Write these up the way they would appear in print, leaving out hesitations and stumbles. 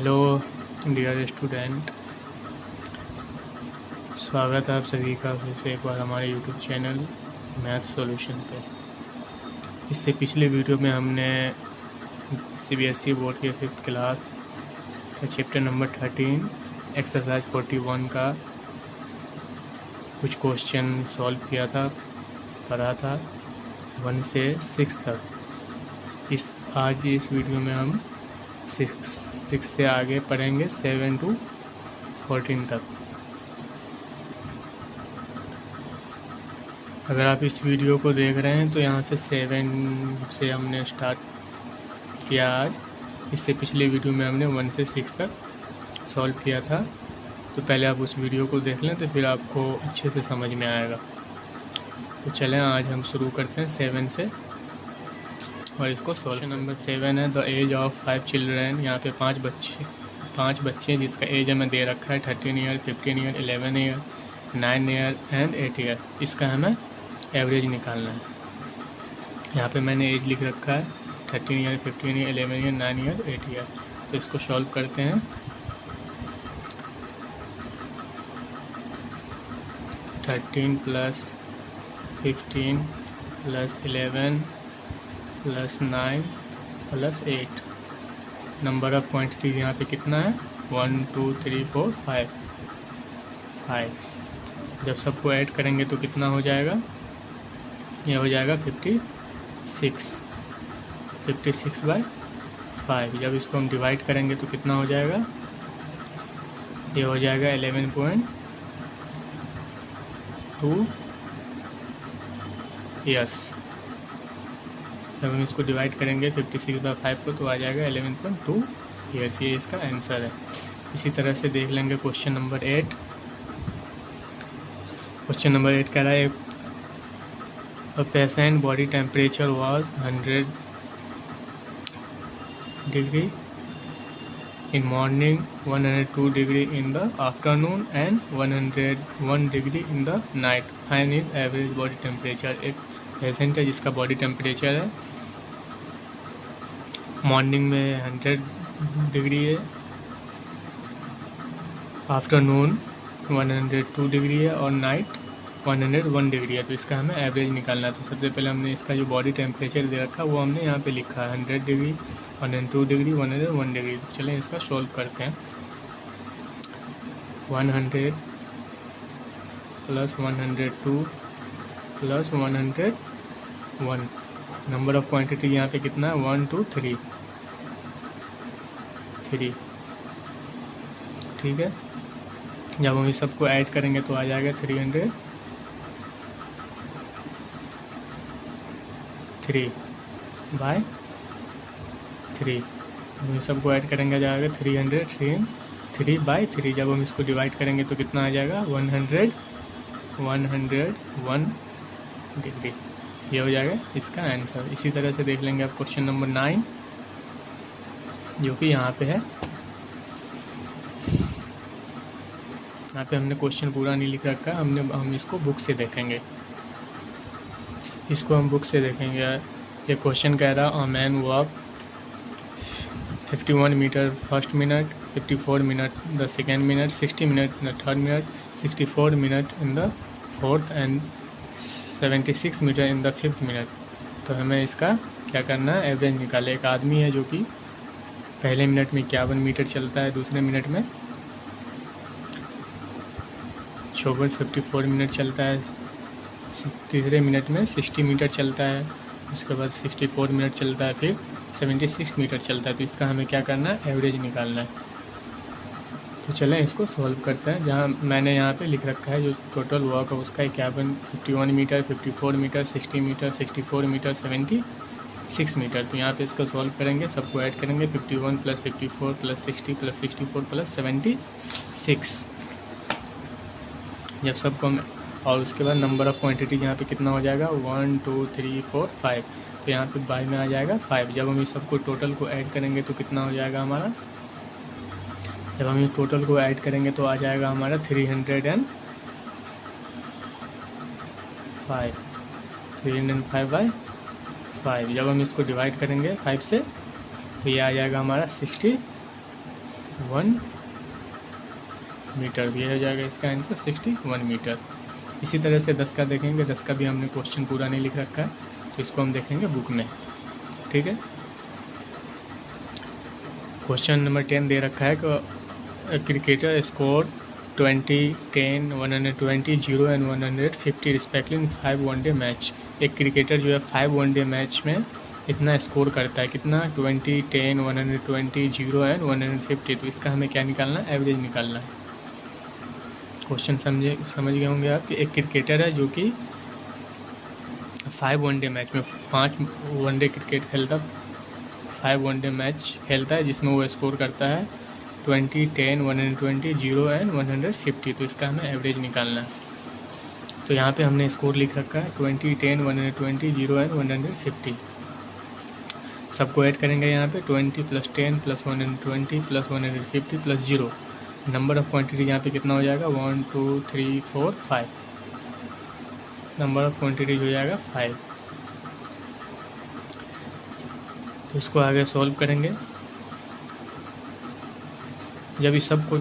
Hello dear student, स्वागत है आप सभी का फिर से एक बार हमारे यूट्यूब चैनल मैथ सॉल्यूशन पे। इससे पिछले वीडियो में हमने सीबीएसई बोर्ड के 5th क्लास का चैप्टर नंबर 13 एक्सरसाइज 41 का कुछ क्वेश्चन सॉल्व किया था, पढ़ा था 1 से 6 तक। आज इस वीडियो में हम 6 से आगे पढ़ेंगे 7 to 14 तक। अगर आप इस वीडियो को देख रहे हैं तो यहाँ से 7 से हमने स्टार्ट किया आज। इससे पिछले वीडियो में हमने 1 से 6 तक सॉल्व किया था, तो पहले आप उस वीडियो को देख लें तो फिर आपको अच्छे से समझ में आएगा। तो चलें आज हम शुरू करते हैं 7 से और इसको सॉल्व। नंबर 7 है द एज ऑफ 5 चिल्ड्रेन। यहाँ पे 5 बच्चे जिसका एज हमें दे रखा है 13 year, 15 year, 11 year, 9 year and 8 year. इसका हमें एवरेज निकालना है। यहाँ पे मैंने एज लिख रखा है 13 year, 15 year, 11 year, 9 year, 8 year. तो इसको सॉल्व करते हैं। 13 plus 15 plus 11 plus 9 plus 8। Number of quantities यहाँ पे कितना है 1 2 3 4 5। जब सबको ऐड करेंगे तो कितना हो जाएगा, ये हो जाएगा 56 बाई 5। जब इसको हम डिवाइड करेंगे तो कितना हो जाएगा, ये हो जाएगा 11.2 ईयर्स। जब हम इसको डिवाइड करेंगे 56 बाई 5 को तो आ जाएगा 11.2 ईयर्स। ये इसका आंसर है। इसी तरह से देख लेंगे क्वेश्चन नंबर 8। क्वेश्चन नंबर 8 कह रहा है a patient body temperature was 100 degree in morning, 102 degree in the afternoon and 101 degree in the night. Find his average body temperature। एक पेशेंट है जिसका बॉडी टेम्परेचर है मॉर्निंग में 100 डिग्री है, afternoon 102 degree है और नाइट 101 डिग्री है। तो इसका हमें एवरेज निकालना है। तो सबसे पहले हमने इसका जो बॉडी टेम्परेचर दे रखा है वो हमने यहाँ पे लिखा है 100 डिग्री, 102 डिग्री, 101 डिग्री। तो चलें इसका सॉल्व करते हैं। 100 plus 102 plus 101। Number of quantity यहाँ पे कितना है 1 2 3। ठीक है। जब हम इस सबको ऐड करेंगे तो आ जाएगा 303 बाई 3। हम इस सबको ऐड करेंगे आ जाएगा 303 बाई 3। जब हम इसको डिवाइड करेंगे तो कितना आ जाएगा 101 डिग्री। ये हो जाएगा इसका आंसर। इसी तरह से देख लेंगे आप क्वेश्चन नंबर 9 जो कि यहाँ पे है। यहाँ पे हमने क्वेश्चन पूरा नहीं लिख रखा है, हम इसको बुक से देखेंगे। इसको हम बुक से देखेंगे। ये क्वेश्चन कह रहा है a man walk 51 metre first minute, 54 minute the second minute, 60 minute in the third minute, 64 minute in the fourth and 76 metre in the fifth minute. तो हमें इसका क्या करना है, एवरेज निकाले। एक आदमी है जो कि पहले मिनट में 51 मीटर चलता है, दूसरे मिनट में 54 मिनट चलता है, तीसरे मिनट में 60 मीटर चलता है, उसके बाद 64 मिनट चलता है, फिर 76 मीटर चलता है। तो इसका हमें क्या करना है, एवरेज निकालना है। तो चलें इसको सॉल्व करते हैं। जहाँ मैंने यहाँ पे लिख रखा है जो टोटल वॉक है उसका 51 metre, 54 metre, 60 metre, 64 metre, 76 metre. तो यहाँ पे इसको सॉल्व करेंगे, सबको ऐड करेंगे 51 प्लस 54 प्लस 60 प्लस 64 प्लस 76। जब सबको हम और उसके बाद नंबर ऑफ़ क्वांटिटी यहाँ पे कितना हो जाएगा 1 2 3 4 5। तो यहाँ पे बाई में आ जाएगा 5। जब हम इस सबको टोटल को ऐड करेंगे तो कितना हो जाएगा हमारा, जब हम इस टोटल को ऐड करेंगे तो आ जाएगा हमारा 305 बाई 5। जब हम इसको डिवाइड करेंगे 5 से तो ये आ जाएगा हमारा 60 1 मीटर। ये हो जाएगा इसका आंसर 61 मीटर। इसी तरह से 10 का देखेंगे। 10 का भी हमने क्वेश्चन पूरा नहीं लिख रखा है, तो इसको हम देखेंगे बुक में। ठीक है, क्वेश्चन नंबर 10 दे रखा है कि cricketer score 20, 10, 120, 0 and 150 respectively in 5 one day match. एक क्रिकेटर जो है 5 वनडे मैच में इतना स्कोर करता है, कितना? 20, 10, 120, 0 एंड 150। तो इसका हमें क्या निकालना है? एवरेज निकालना है। क्वेश्चन समझ गए होंगे आप कि एक क्रिकेटर है जो कि 5 वनडे मैच में 5 वनडे क्रिकेट खेलता 5 वनडे मैच खेलता है, जिसमें वो स्कोर करता है 20, 10, 120, 0 एंड 150। तो इसका हमें एवरेज निकालना है। तो यहाँ पे हमने स्कोर लिख रखा है 20, 10, 120, 0 एंड 150। सबको ऐड करेंगे यहाँ पे 20 + 10 + 120 + 150 + 0। नंबर ऑफ क्वांटिटी यहाँ पे कितना हो जाएगा? 1, 2, 3, 4, 5। नंबर ऑफ क्वांटिटी हो जाएगा 5। तो इसको आगे सॉल्व करेंगे। जब इस सब को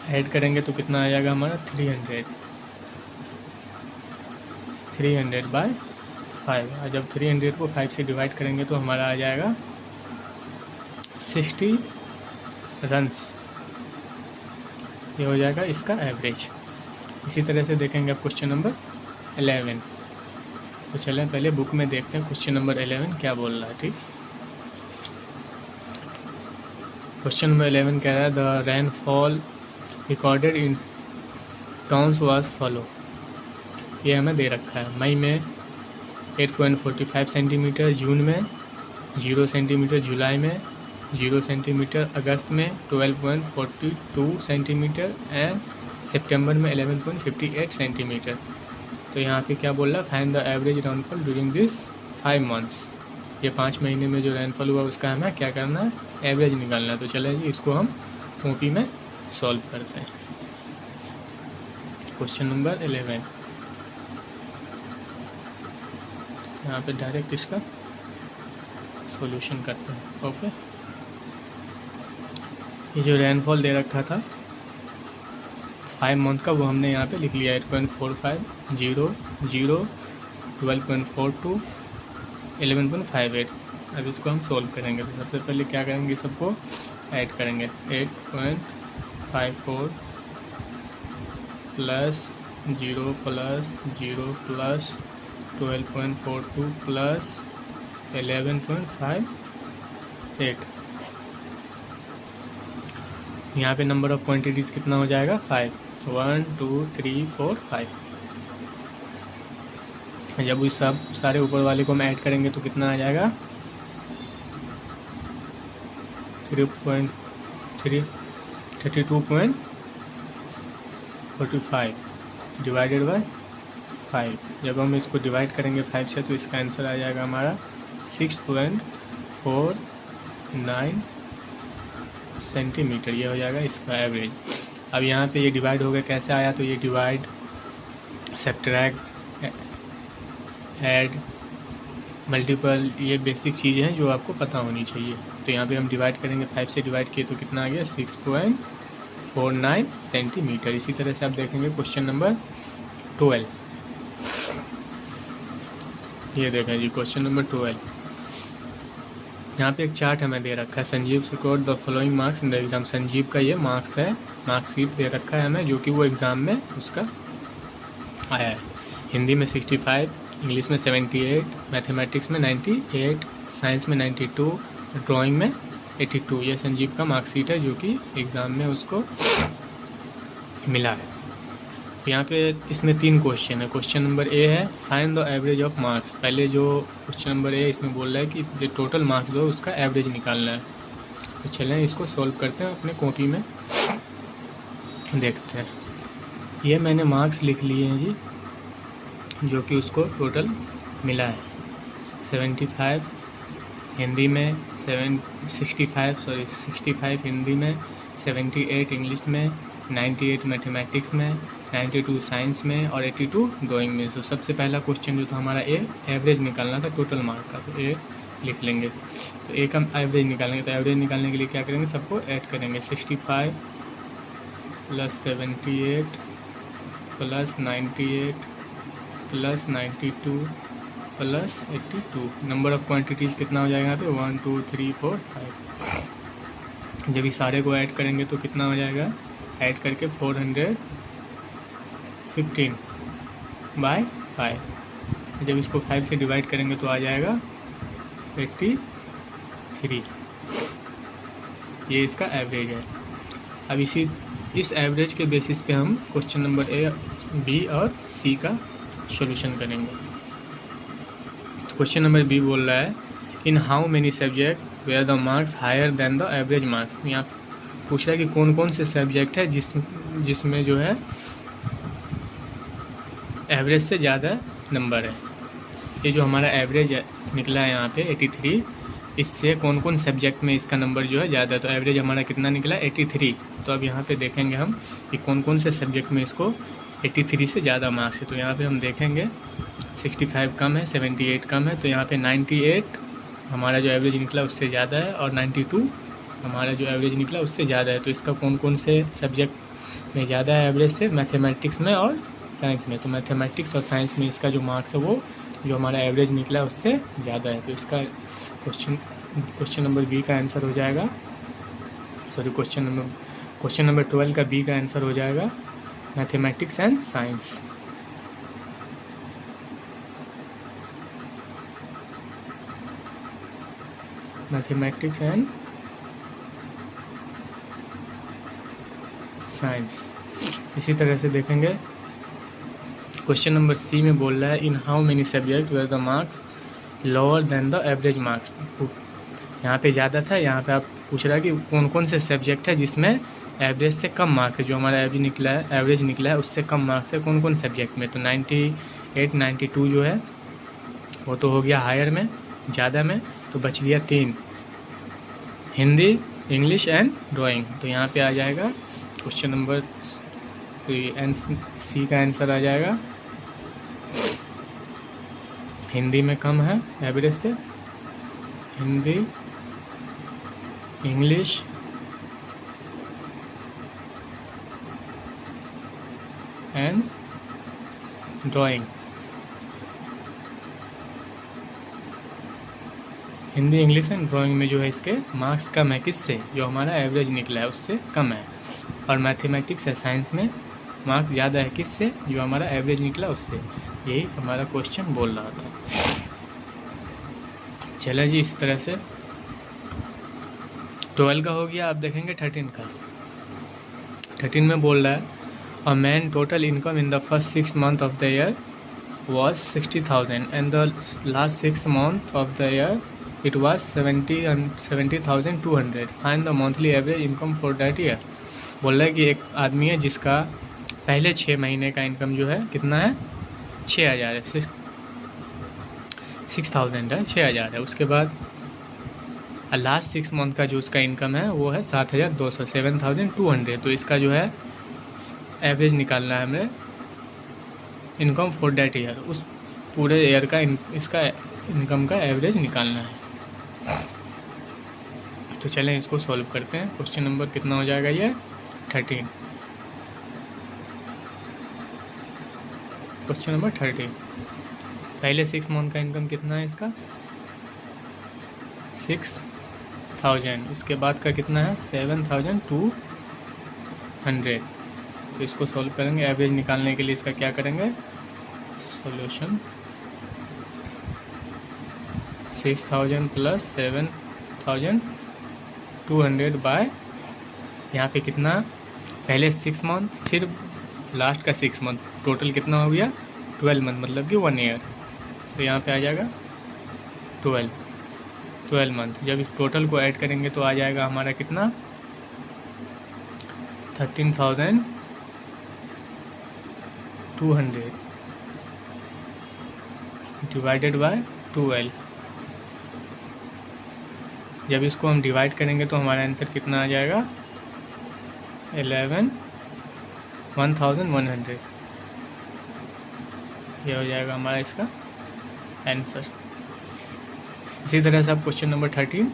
ऐड करेंगे तो कितना आ जाएगा हमारा? 300 बाय 5। और जब 300 को 5 से डिवाइड करेंगे तो हमारा आ जाएगा 60 रन्स। ये हो जाएगा इसका एवरेज। इसी तरह से देखेंगे अब क्वेश्चन नंबर 11। तो चलें पहले बुक में देखते हैं क्वेश्चन नंबर 11 क्या बोल रहा है। ठीक, क्वेश्चन नंबर 11 कह रहा है the rainfall recorded in towns was follow. ये हमें दे रखा है। मई में 8.45 सेंटीमीटर, जून में 0 सेंटीमीटर, जुलाई में 0 सेंटीमीटर, अगस्त में 12.42 सेंटीमीटर एंड सितंबर में 11.58 सेंटीमीटर। तो यहाँ पे क्या बोल रहा है? Find the average rainfall during this 5 months. ये 5 महीने में जो रेनफॉल हुआ उसका हमें क्या करना है? एवरेज निकालना है। तो चलें जी, इसको हम कॉपी में सॉल्व करते हैं। क्वेश्चन नंबर 11 यहाँ पे डायरेक्ट इसका सॉल्यूशन करते हैं। ओके, ये जो रेनफॉल दे रखा था 5 मंथ का, वो हमने यहाँ पे लिख लिया 8.45, 0, 0, 12.42, 11.58। अब इसको हम सोल्व करेंगे। तो सबसे पहले क्या करेंगे? सबको ऐड करेंगे। 8.54 प्लस 0 प्लस 0 प्लस 12.42 प्लस 11.58। यहाँ पे नंबर ऑफ क्वांटिटीज़ कितना हो जाएगा? 5। 1, 2, 3, 4, 5। जब इस सब सारे ऊपर वाले को हम ऐड करेंगे तो कितना आ जाएगा? 32.45 डिवाइडेड बाय 5। जब हम इसको डिवाइड करेंगे 5 से तो इसका आंसर आ जाएगा हमारा 6.49 सेंटीमीटर। ये हो जाएगा इसका एवरेज। अब यहाँ पे ये डिवाइड हो गया, कैसे आया? तो ये डिवाइड, सब्ट्रैक्ट, ऐड, मल्टीपल, ये बेसिक चीज़ें हैं जो आपको पता होनी चाहिए। तो यहाँ पे हम डिवाइड करेंगे, 5 से डिवाइड किए तो कितना आ गया? 6.49 सेंटीमीटर। इसी तरह से आप देखेंगे क्वेश्चन नंबर 12। ये देखें जी क्वेश्चन नंबर 12। यहाँ पे एक चार्ट हमें दे रखा है। Sanjeev scored the following marks in the exam. Sanjeev का ये मार्क्स है, मार्कशीट दे रखा है हमें, जो कि वो एग्ज़ाम में उसका आया है। हिंदी में 65, इंग्लिश में 78, मैथमेटिक्स में 98, साइंस में 92, ड्राइंग में 82। ये संजीव का मार्कशीट है जो कि एग्ज़ाम में उसको मिला है। यहाँ पे इसमें 3 क्वेश्चन है। क्वेश्चन नंबर ए है find the average of marks. पहले जो क्वेश्चन नंबर ए इसमें बोल रहा है कि जो टोटल मार्क्स दो उसका एवरेज निकालना है। तो चलें इसको सॉल्व करते हैं, अपने कॉपी में देखते हैं। ये मैंने मार्क्स लिख लिए हैं जी, जो कि उसको टोटल मिला है। 75 हिंदी में, 65 हिंदी में, 78 इंग्लिश में, 98 मैथमेटिक्स में, 92 साइंस में और 82 ड्राइंग में। तो सबसे पहला क्वेश्चन जो था हमारा ए, एवरेज निकालना था टोटल मार्क का। तो ए लिख लेंगे। तो एक हम एवरेज निकालेंगे, तो एवरेज निकालने के लिए क्या करेंगे, सबको ऐड करेंगे। 65 plus 78 plus 98 plus 92 plus 82। Number of quantities कितना हो जाएगा यहाँ पे, 1 2 3 4 5। जब इस सारे को ऐड करेंगे तो कितना हो जाएगा, ऐड करके 415 बाय 5। जब इसको 5 से डिवाइड करेंगे तो आ जाएगा 83। ये इसका एवरेज है। अब इस एवरेज के बेसिस पे हम क्वेश्चन नंबर ए, बी और सी का सॉल्यूशन करेंगे। तो क्वेश्चन नंबर बी बोल रहा है, in how many subject were the marks higher than the average marks. यहाँ पूछ रहा है कि कौन कौन से सब्जेक्ट है जिसमें जो है एवरेज से ज़्यादा नंबर है। ये जो हमारा एवरेज निकला है यहाँ पे 83, इससे कौन कौन सब्जेक्ट में इसका नंबर जो है ज़्यादा है। तो एवरेज हमारा कितना निकला, 83। तो अब यहाँ पे देखेंगे हम कि कौन कौन से सब्जेक्ट में इसको 83 से ज़्यादा मार्क्स है। तो यहाँ पे हम देखेंगे 65 कम है, 78 कम है, तो यहाँ पे 98 हमारा जो एवरेज निकला उससे ज़्यादा है, और 92 हमारा जो एवरेज निकला उससे ज़्यादा है। तो इसका कौन कौन से सब्जेक्ट में ज़्यादा है एवरेज से, मैथमेटिक्स में और साइंस में। तो मैथमेटिक्स और साइंस में इसका जो मार्क्स है वो जो हमारा एवरेज निकला है उससे ज़्यादा है। तो इसका क्वेश्चन नंबर बी का आंसर हो जाएगा, सॉरी क्वेश्चन नंबर 12 का बी का आंसर हो जाएगा mathematics and science. Mathematics and science. इसी तरह से देखेंगे क्वेश्चन नंबर सी में बोल रहा है, in how many subject were the marks lower than the average marks. यहाँ पे ज़्यादा था, यहाँ पे आप पूछ रहा है कि कौन कौन से सब्जेक्ट है जिसमें एवरेज से कम मार्क है, जो हमारा एवरेज निकला है उससे कम मार्क्स है कौन कौन सब्जेक्ट में। तो 98 92 जो है वो तो हो गया हायर में, ज़्यादा में, तो बच गया 3, हिंदी, इंग्लिश एंड ड्राइंग। तो यहाँ पे आ जाएगा क्वेश्चन नंबर सी का आंसर आ जाएगा, हिंदी में कम है एवरेज से, Hindi, English and drawing. Hindi, English and drawing में जो है इसके मार्क्स कम है, किससे, जो हमारा एवरेज निकला है उससे कम है। और मैथमेटिक्स या साइंस में मार्क्स ज़्यादा है, किससे, जो हमारा एवरेज निकला उससे। यही हमारा क्वेश्चन बोल रहा था। चला जी, इस तरह से 12 का हो गया। आप देखेंगे 13 का। 13 में बोल रहा है, a man total income in the first 6 months of the year was 60,000 and the last 6 months of the year it was 70,200. Find the monthly average income for that year. बोल रहा है कि एक आदमी है जिसका पहले 6 महीने का इनकम जो है कितना है, 6,000 है, 6,000 है, 6,000 है। उसके बाद लास्ट 6 मंथ का जो उसका इनकम है वो है 7,200, 7,200। तो इसका जो है एवरेज निकालना है हमें, इनकम फॉर डैट ईयर, उस पूरे ईयर का इसका इनकम का एवरेज निकालना है। तो चलें इसको सॉल्व करते हैं। क्वेश्चन नंबर कितना हो जाएगा ये, 13। क्वेश्चन नंबर 13, पहले 6 मंथ का इनकम कितना है इसका, 6,000। उसके बाद का कितना है, 7,200। तो इसको सॉल्व करेंगे। एवरेज निकालने के लिए इसका क्या करेंगे, सॉल्यूशन 6,000 प्लस 7,200 बाय, यहाँ पे कितना, पहले 6 मंथ फिर लास्ट का 6 मंथ, टोटल कितना हो गया 12 मंथ, मतलब कि 1 ईयर। तो यहाँ पे आ जाएगा 12 मंथ। जब इस टोटल को ऐड करेंगे तो आ जाएगा हमारा कितना, 13,200 डिवाइडेड बाय 12। जब इसको हम डिवाइड करेंगे तो हमारा आंसर कितना आ जाएगा, 1,100। ये हो जाएगा हमारा इसका आंसर। इसी तरह से आप क्वेश्चन नंबर 13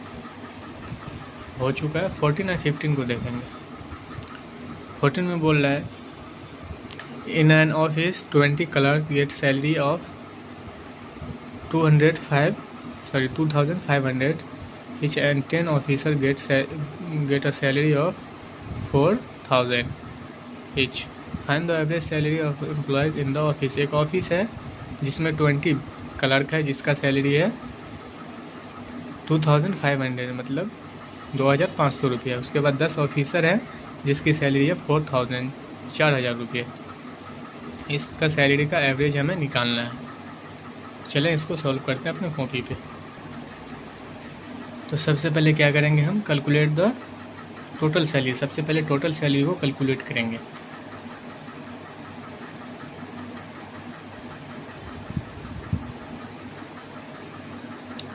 हो चुका है, 14 और 15 को देखेंगे। 14 में बोल रहा है in an office 20 clerk get salary of 2500 each and 10 officer get a salary of 4000 each. Find the average salary of employees in the office. एक ऑफिस है जिसमें 20 क्लर्क है जिसका सैलरी है 2500 मतलब 2500 रुपये। उसके बाद 10 ऑफिसर हैं जिसकी सैलरी है 4000 रुपये। इसका सैलरी का एवरेज हमें निकालना है। चलें इसको सॉल्व करते हैं अपने कॉपी पे। तो सबसे पहले क्या करेंगे, हम कैलकुलेट द टोटल सैलरी। सबसे पहले टोटल सैलरी को कैलकुलेट करेंगे।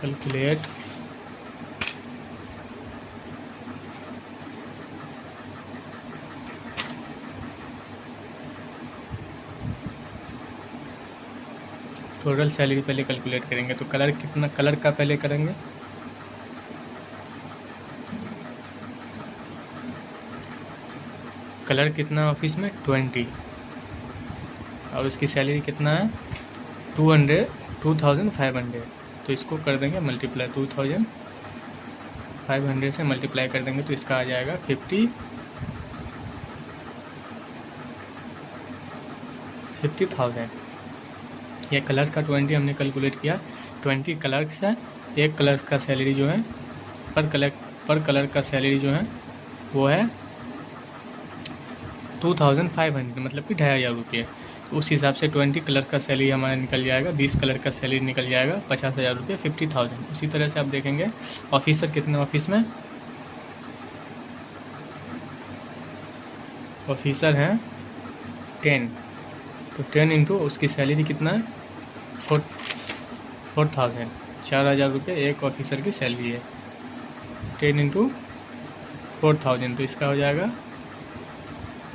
कैलकुलेट टोटल सैलरी पहले कैलकुलेट करेंगे। तो कलर कितना, कलर का पहले करेंगे। कलर कितना ऑफिस में 20 और उसकी सैलरी कितना है 2500। तो इसको कर देंगे मल्टीप्लाई, 2500 से मल्टीप्लाई कर देंगे तो इसका आ जाएगा 50,000। ये कलर्स का 20 हमने कैलकुलेट किया। 20 कलर्स है, एक कलर्स का सैलरी जो है पर कलर का सैलरी जो है वो है 2500 मतलब कि 2500 रुपये। तो उस हिसाब से 20 कलर का सैलरी हमारा निकल जाएगा, 20 कलर का सैलरी निकल जाएगा 50,000 रुपये, 50,000। उसी तरह से आप देखेंगे ऑफिसर कितने ऑफिस में, ऑफिसर हैं 10। तो 10 इंटू उसकी सैलरी कितना है 4000, 4000 रुपये एक ऑफिसर की सैलरी है। 10 इंटू 4000 तो इसका हो जाएगा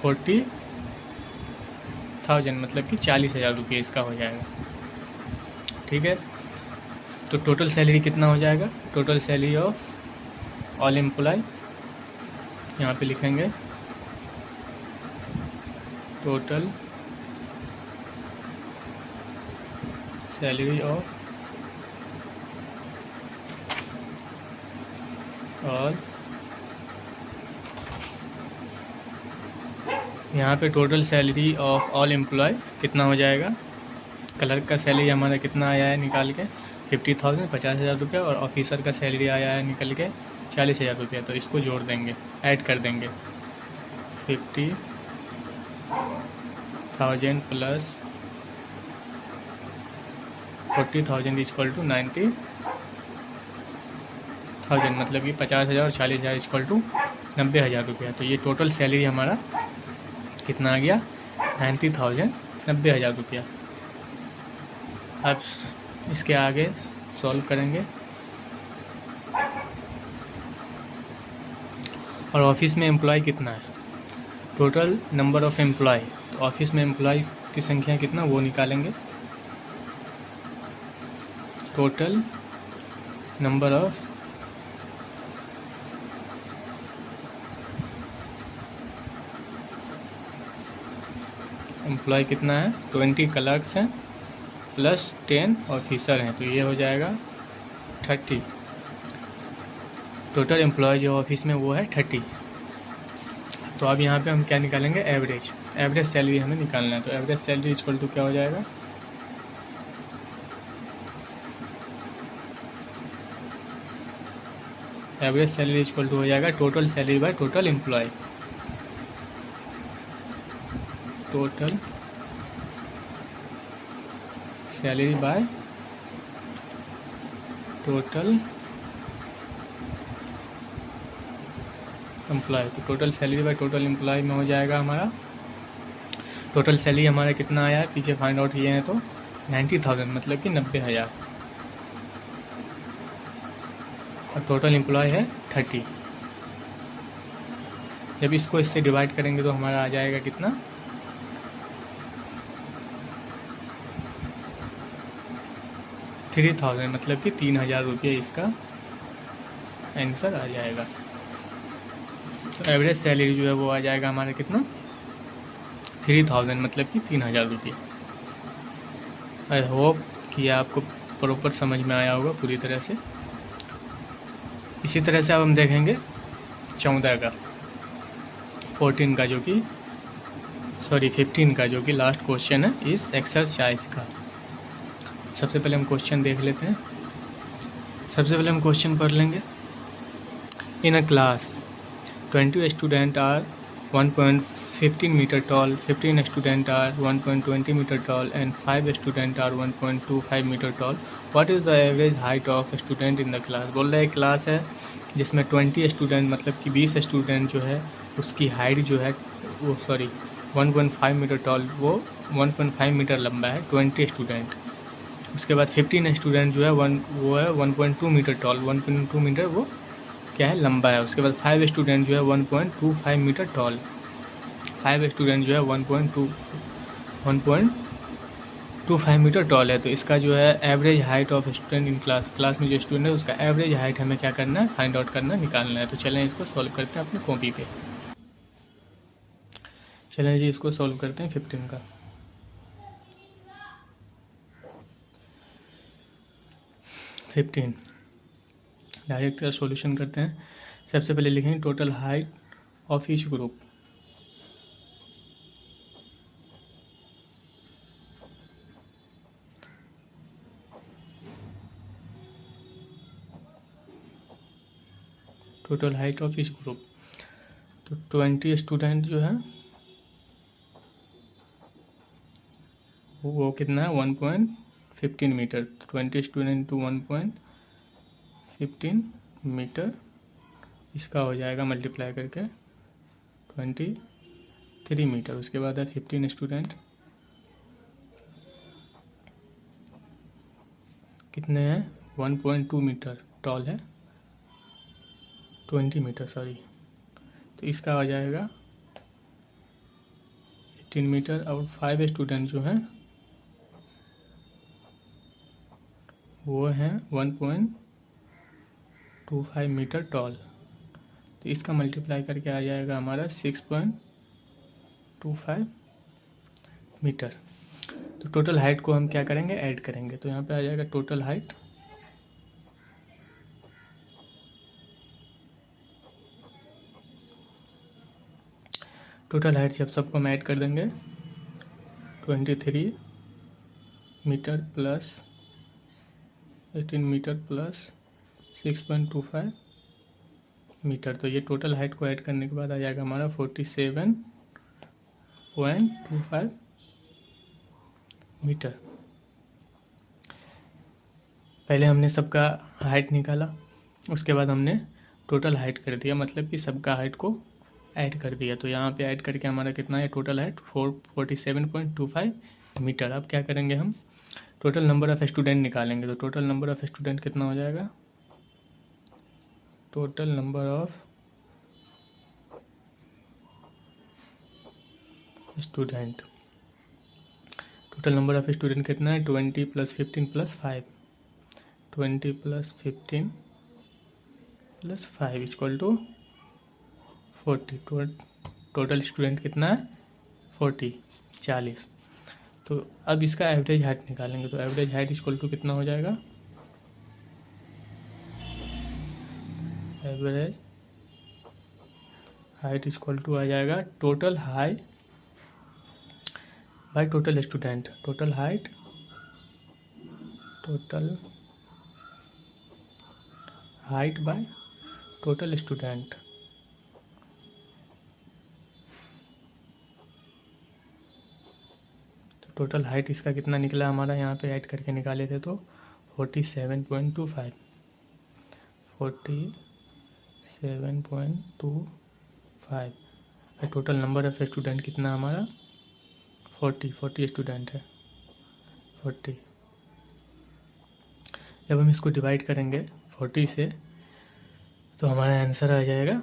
40,000 मतलब कि 40,000 रुपये इसका हो जाएगा। ठीक है, तो टोटल सैलरी कितना हो जाएगा, total salary of all employ यहाँ पे लिखेंगे टोटल सैलरी ऑफ ऑल, यहाँ पे total salary of all employ कितना हो जाएगा। कलर का सैलरी हमारा कितना आया है निकाल के 50,000 50,000 रुपये, और ऑफिसर का सैलरी आया है निकल के 40,000 रुपये। तो इसको जोड़ देंगे, ऐड कर देंगे 50,000 प्लस 40,000 इक्वल टू 90,000 मतलब कि 50,000 और 40,000 इक्वल टू 90,000 रुपया। तो ये टोटल सैलरी हमारा कितना आ गया 90,000, 90,000 रुपया। अब इसके आगे सॉल्व करेंगे। और ऑफिस में एम्प्लॉय कितना है, टोटल नंबर ऑफ़ एम्प्लॉय। तो ऑफिस में एम्प्लॉय की संख्या कितना वो निकालेंगे, टोटल नंबर ऑफ एम्प्लॉय कितना है 20 क्लर्क्स हैं प्लस 10 ऑफिसर हैं, तो ये हो जाएगा 30। टोटल एम्प्लॉय जो ऑफिस में वो है 30। तो अब यहाँ पे हम क्या निकालेंगे, एवरेज, एवरेज सैलरी हमें निकालना है। तो एवरेज सैलरी इक्वल टू क्या हो जाएगा, एवरेज सैलरी इक्वल टू हो जाएगा total salary by total employ. Total salary by total employ. तो total salary by total employ में हो जाएगा हमारा, टोटल सैलरी हमारा कितना आया है पीछे फाइंड आउट किए हैं तो 90,000 मतलब कि 90,000, और टोटल एम्प्लॉय है 30। जब इसको इससे डिवाइड करेंगे तो हमारा आ जाएगा कितना, 3000 मतलब कि 3000 रुपये इसका आंसर आ जाएगा। तो एवरेज सैलरी जो है वो आ जाएगा हमारा कितना, 3000 मतलब कि 3000 रुपये। आई होप कि आपको प्रॉपर समझ में आया होगा पूरी तरह से। इसी तरह से अब हम देखेंगे 14 का, 14 का जो कि 15 का जो कि लास्ट क्वेश्चन है इस एक्सरसाइज का। सबसे पहले हम क्वेश्चन देख लेते हैं। सबसे पहले हम क्वेश्चन पढ़ लेंगे। In a class 20 student are 1.15 metre tall, 15 student are 1.20 metre tall and 5 student are 1.25 metre tall. What is the average height of student in the class. बोल रहे क्लास है जिसमें 20 स्टूडेंट मतलब कि 20 स्टूडेंट जो है उसकी हाइट जो है वो 1.5 मीटर टॉल, वो 1.5 मीटर लंबा है 20 स्टूडेंट। उसके बाद 15 स्टूडेंट जो है वो है 1.2 मीटर टॉल, 1.2 मीटर वो क्या है लंबा है। उसके बाद 5 स्टूडेंट जो है 1.25 मीटर टॉल, 5 स्टूडेंट जो है 1.25 मीटर टॉल है। तो इसका जो है average height of student in class में जो स्टूडेंट है उसका एवरेज हाइट हमें क्या करना है, फाइंड आउट करना, निकालना है। तो चलें इसको सॉल्व करते हैं अपनी कॉपी पे। चलें जी इसको सॉल्व करते हैं 15 का। डायरेक्ट सॉल्यूशन करते हैं। सबसे पहले लिखेंगे total height of each group. Total height of each group, तो 20 स्टूडेंट जो है वो कितना है 1.15 मीटर। 20 स्टूडेंट टू 1.15 मीटर, इसका हो जाएगा मल्टीप्लाई करके 23 मीटर। उसके बाद है 15 स्टूडेंट कितने हैं 1.2 मीटर टॉल है, 20 मीटर सॉरी, तो इसका आ जाएगा 18 मीटर। और 5 स्टूडेंट जो हैं वो हैं 1.25 मीटर टॉल, तो इसका मल्टीप्लाई करके आ जाएगा हमारा 6.25 मीटर। तो टोटल हाइट को हम क्या करेंगे, ऐड करेंगे। तो यहाँ पे आ जाएगा टोटल हाइट जब सबको हम ऐड कर देंगे 23 metre plus 18 metre plus 6.25 metre. तो ये टोटल हाइट को ऐड करने के बाद आ जाएगा हमारा 47.25 मीटर। पहले हमने सबका हाइट निकाला, उसके बाद हमने टोटल हाइट कर दिया, मतलब कि सबका हाइट को ऐड कर दिया। तो यहाँ पे ऐड करके हमारा कितना है टोटल हाइट 47.25 मीटर। अब क्या करेंगे हम टोटल नंबर ऑफ़ स्टूडेंट निकालेंगे। तो टोटल नंबर ऑफ़ स्टूडेंट कितना हो जाएगा, total number of student, total number of student कितना है 20 + 15 + 5, 20 + 15 + 5 = 40। टोटल स्टूडेंट कितना है 40। तो अब इसका एवरेज हाइट निकालेंगे। तो एवरेज हाइट = कितना हो जाएगा, एवरेज हाइट = आ जाएगा total height by total student, total height by total student. तो टोटल हाइट इसका कितना निकला हमारा, यहाँ पे ऐड करके निकाले थे तो 47.25 और टोटल नंबर ऑफ़ स्टूडेंट कितना हमारा 40 स्टूडेंट है 40। जब हम इसको डिवाइड करेंगे 40 से तो हमारा आंसर आ जाएगा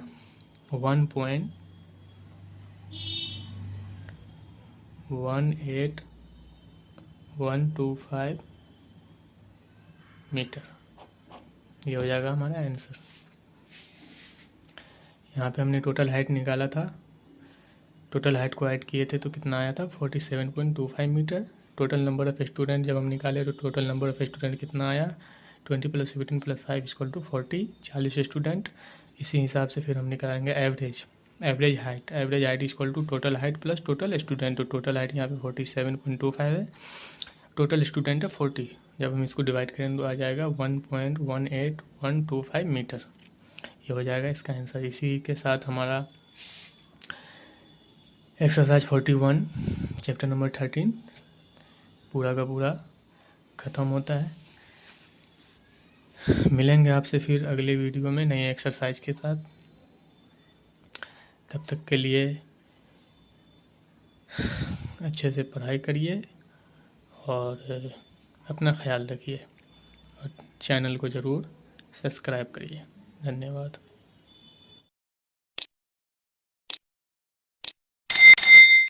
1.18125 मीटर। ये हो जाएगा हमारा आंसर। यहाँ पे हमने टोटल हाइट निकाला था, टोटल हाइट को ऐड किए थे तो कितना आया था 47.25 metre. Total number of student जब हम निकाले तो टोटल नंबर ऑफ़ स्टूडेंट कितना आया 20 + 15 + 5 = 40, 40 स्टूडेंट। इसी हिसाब से फिर हम निकालेंगे average height. Average height equal to total height plus total student. तो टोटल हाइट यहाँ पे 47.25 है, टोटल स्टूडेंट है 40। जब हम इसको डिवाइड करेंगे तो आ जाएगा 1.18125 मीटर। ये हो जाएगा इसका आंसर। इसी के साथ हमारा एक्सरसाइज 41 चैप्टर नंबर 13 पूरा का पूरा ख़त्म होता है। मिलेंगे आपसे फिर अगले वीडियो में नए एक्सरसाइज के साथ। तब तक के लिए अच्छे से पढ़ाई करिए और अपना ख्याल रखिए और चैनल को ज़रूर सब्सक्राइब करिए। धन्यवाद।